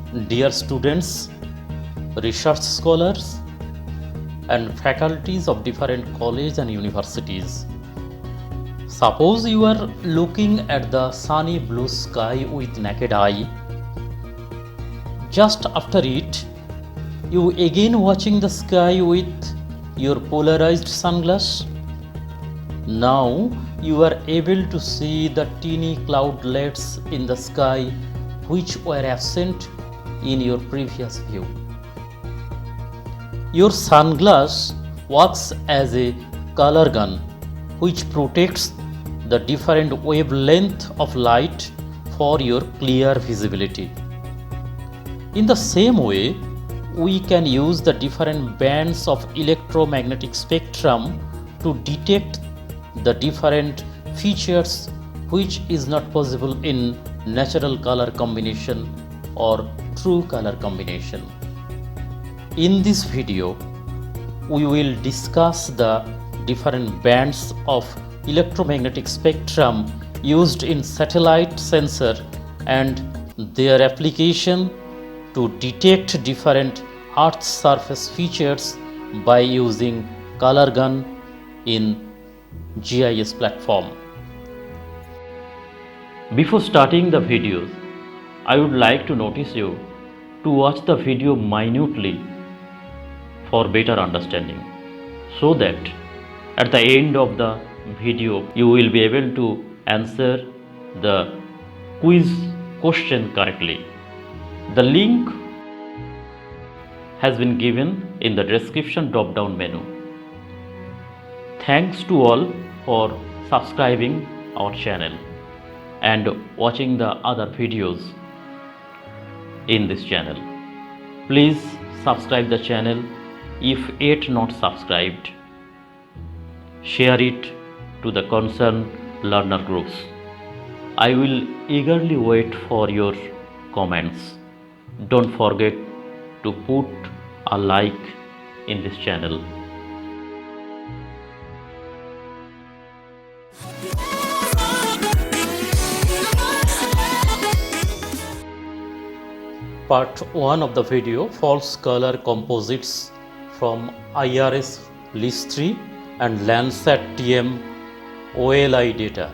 Dear students, research scholars, and faculties of different colleges and universities. Suppose you are looking at the sunny blue sky with naked eye. Just after it, you again watching the sky with your polarized sunglass. Now you are able to see the teeny cloudlets in the sky which were absent in your previous view. Your sunglass works as a color gun which protects the different wavelength of light for your clear visibility. In the same way, we can use the different bands of electromagnetic spectrum to detect the different features which is not possible in natural color combination or true color combination. In this video, we will discuss the different bands of electromagnetic spectrum used in satellite sensor and their application to detect different Earth surface features by using color gun in GIS platform. Before starting the videos, I would like to notice you to watch the video minutely for better understanding, so that at the end of the video you will be able to answer the quiz question correctly. The link has been given in the description drop down menu. Thanks to all for subscribing our channel and watching the other videos in this channel. Please subscribe the channel if yet not subscribed. Share it to the concerned learner groups. I will eagerly wait for your comments. Don't forget to put a like in this channel. Part 1 of the video, false color composites from IRS LIS3 and Landsat TM OLI data.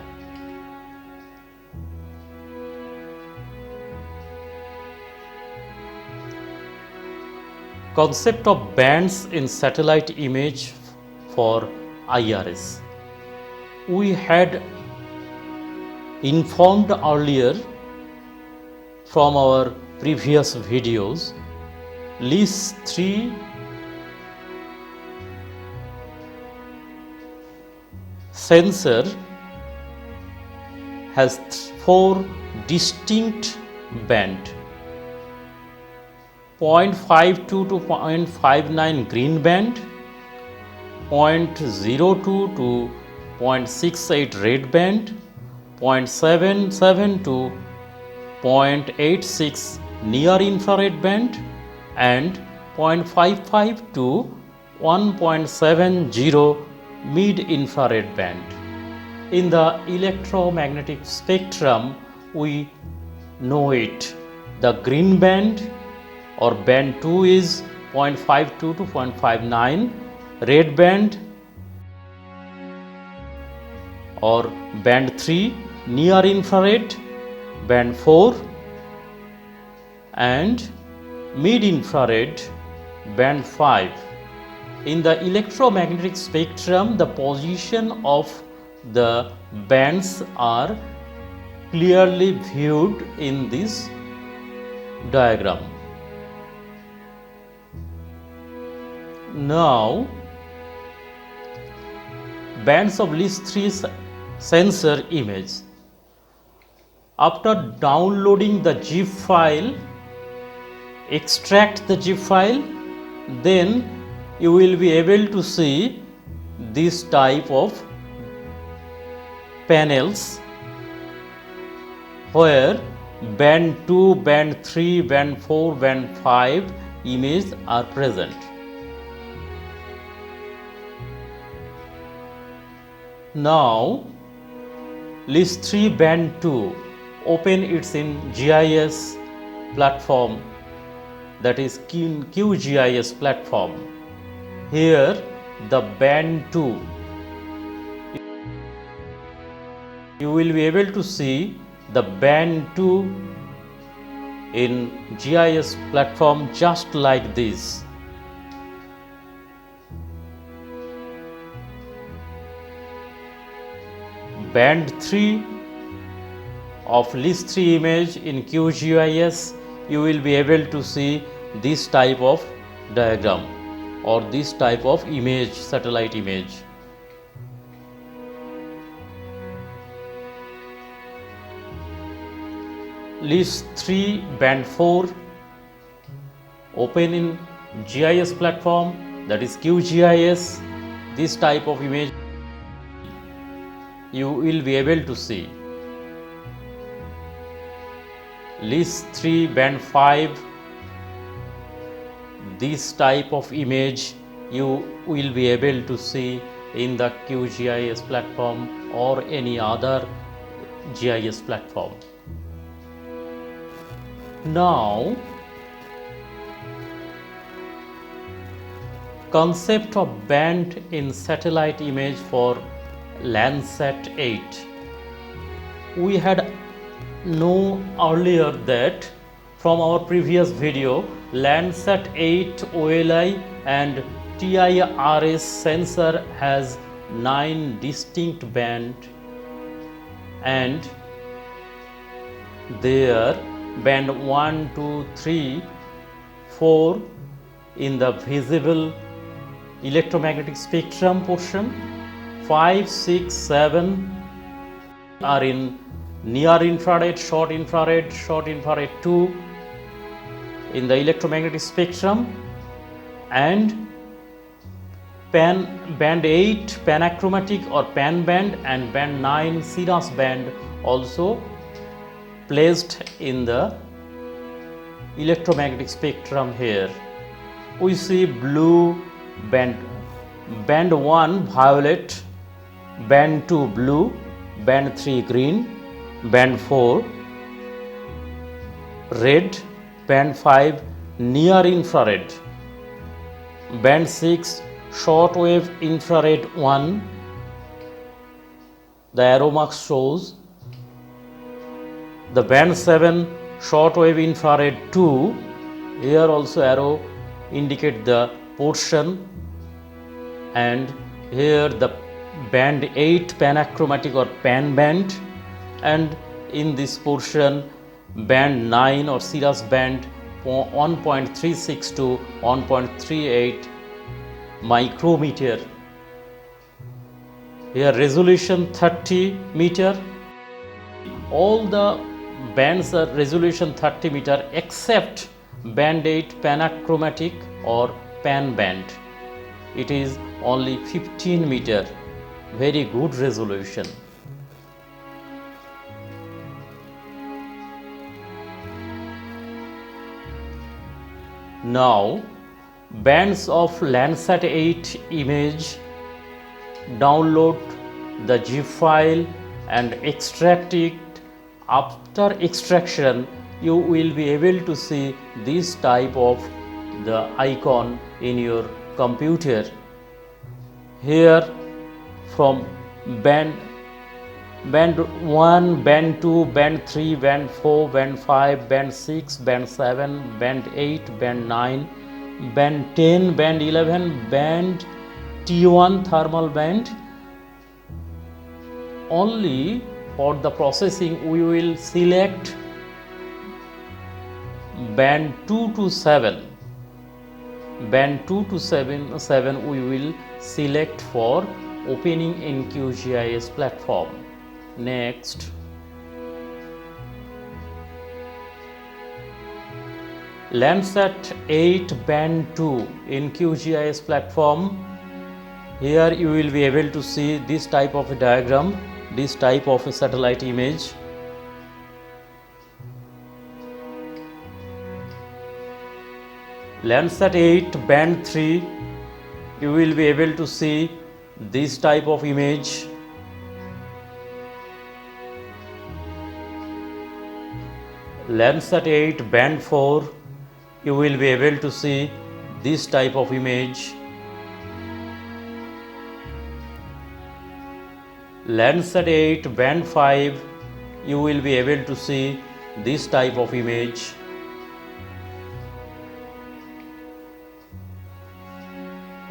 Concept of bands in satellite image for IRS. We had informed earlier from our previous videos, LIS3 sensor has 4 distinct bands: 0.52 to 0.59 green band, 0.02 to 0.68 red band, 0.77 to 0.86 near infrared band, and 0.55 to 1.70 mid infrared band. In the electromagnetic spectrum, we know it. The green band or band 2 is 0.52 to 0.59, red band or band 3 near infrared, band 4, and mid infrared band 5. In the electromagnetic spectrum, the position of the bands are clearly viewed in this diagram. Now, bands of LIS3 sensor image. After downloading the zip file, extract the zip file, then you will be able to see this type of panels where band 2, band 3, band 4, band 5 images are present. Now, LIS3 band 2, open it in GIS platform that is QGIS platform. Here the band 2, you will be able to see the band 2 in GIS platform just like this. Band 3 of list 3 image in QGIS, you will be able to see this type of diagram or this type of image, satellite image. List 3 band 4 open in GIS platform, that is QGIS. This type of image you will be able to see. List 3 band 5, this type of image you will be able to see in the QGIS platform or any other GIS platform. Now, concept of band in satellite image for Landsat 8. We had know earlier that from our previous video, Landsat 8 OLI and TIRS sensor has 9 distinct bands, and there band 1, 2, 3, 4 in the visible electromagnetic spectrum portion, 5, 6, 7 are in near infrared, short infrared 2 in the electromagnetic spectrum, and band 8 panachromatic or pan band and band 9 Cirrus band also placed in the electromagnetic spectrum. Here we see blue band, band 1 violet, band 2 blue, band 3 green, band 4 red, band 5 near infrared, band 6 short wave infrared 1, the arrow mark shows, the band 7 short wave infrared 2, here also arrow indicate the portion, and here the band 8 panachromatic or pan band, and in this portion band 9 or Cirrus band 1.36 to 1.38 micrometer. Here resolution 30 meter. All the bands are resolution 30 meter except band 8 panachromatic or pan band. It is only 15 meter. Very good resolution. Now, bands of Landsat 8 image, download the zip file and extract it. After extraction, you will be able to see this type of the icon in your computer. Here from band 1, band 2, band 3, band 4, band 5, band 6, band 7, band 8, band 9, band 10, band 11, band T1 thermal band. Only for the processing we will select band 2 to 7. Band 2 to 7 we will select for opening in QGIS platform. Next, Landsat 8 band 2 in QGIS platform. Here you will be able to see this type of a diagram, this type of a satellite image. Landsat 8 band 3, you will be able to see this type of image. Landsat 8 band 4, you will be able to see this type of image. Landsat 8 band 5, you will be able to see this type of image.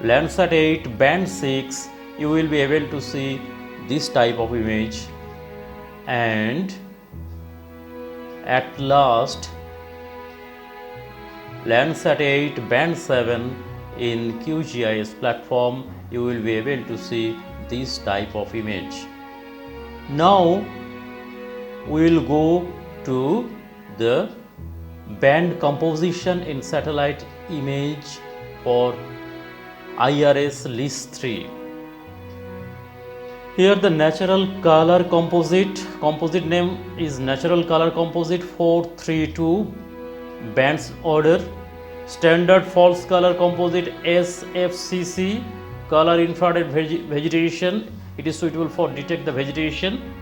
Landsat 8 band 6, you will be able to see this type of image. And at last, Landsat 8 band 7 in QGIS platform, you will be able to see this type of image. Now we will go to the band composition in satellite image for IRS LIS 3. Here the natural color composite name is natural color composite 432 bands order. Standard false color composite SFCC color infrared vegetation, it is suitable for detect the vegetation.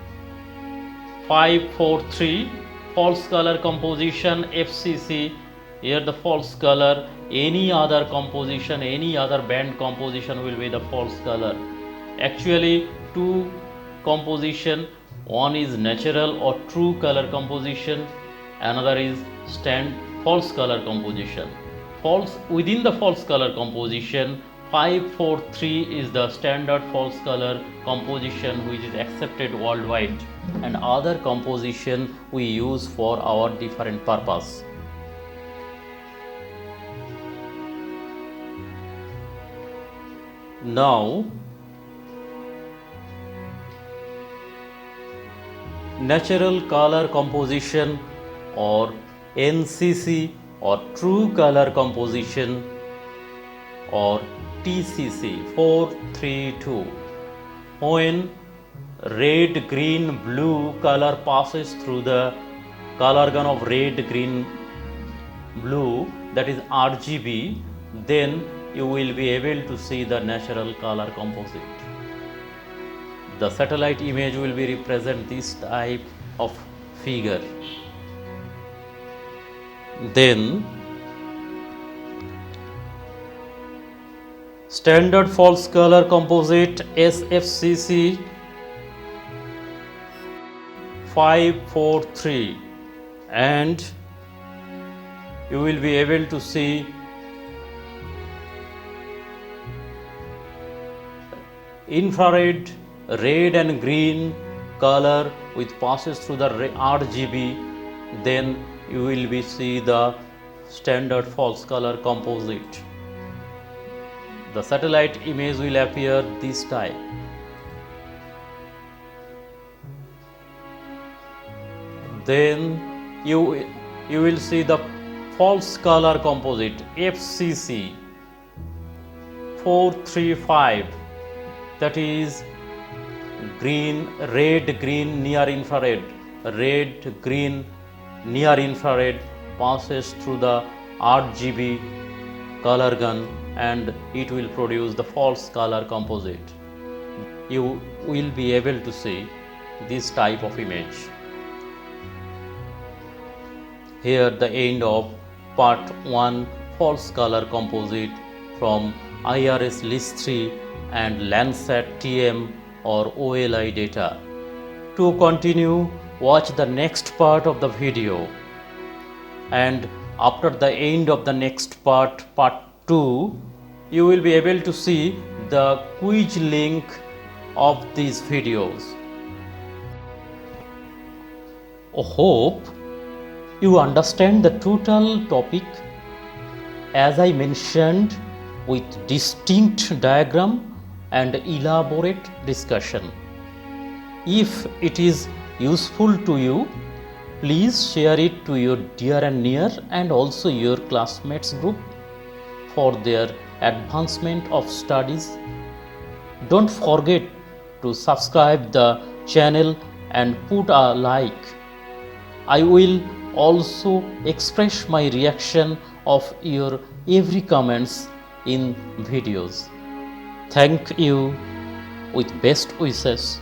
543 false color composition FCC, here the false color, any other composition, any other band composition will be the false color. Actually two composition, one is natural or true color composition, another is false color composition. False within the false color composition, 543 is the standard false color composition which is accepted worldwide, and other composition we use for our different purpose. Now natural color composition or NCC or true color composition or TCC 432, when red, green, blue color passes through the color gun of red, green, blue, that is RGB, then you will be able to see the natural color composite. The satellite image will be represent this type of figure. Then standard false color composite SFCC 543, and you will be able to see infrared red and green color which passes through the RGB, then you will be see the standard false color composite. The satellite image will appear this type. Then you will see the false color composite FCC 435, that is green, red, green, near infrared, red, green, near infrared passes through the RGB color gun and it will produce the false color composite. You will be able to see this type of image. Here the end of part 1 false color composite from IRS LIS 3 and Landsat TM or OLI data. To continue, watch the next part of the video, and after the end of the next part, part 2, you will be able to see the quiz link of these videos. I hope you understand the total topic as I mentioned, with distinct diagram and elaborate discussion. If it is useful to you, please share it to your dear and near and also your classmates group for their advancement of studies. Don't forget to subscribe the channel and put a like. I will also express my reaction of your every comments in videos. Thank you with best wishes.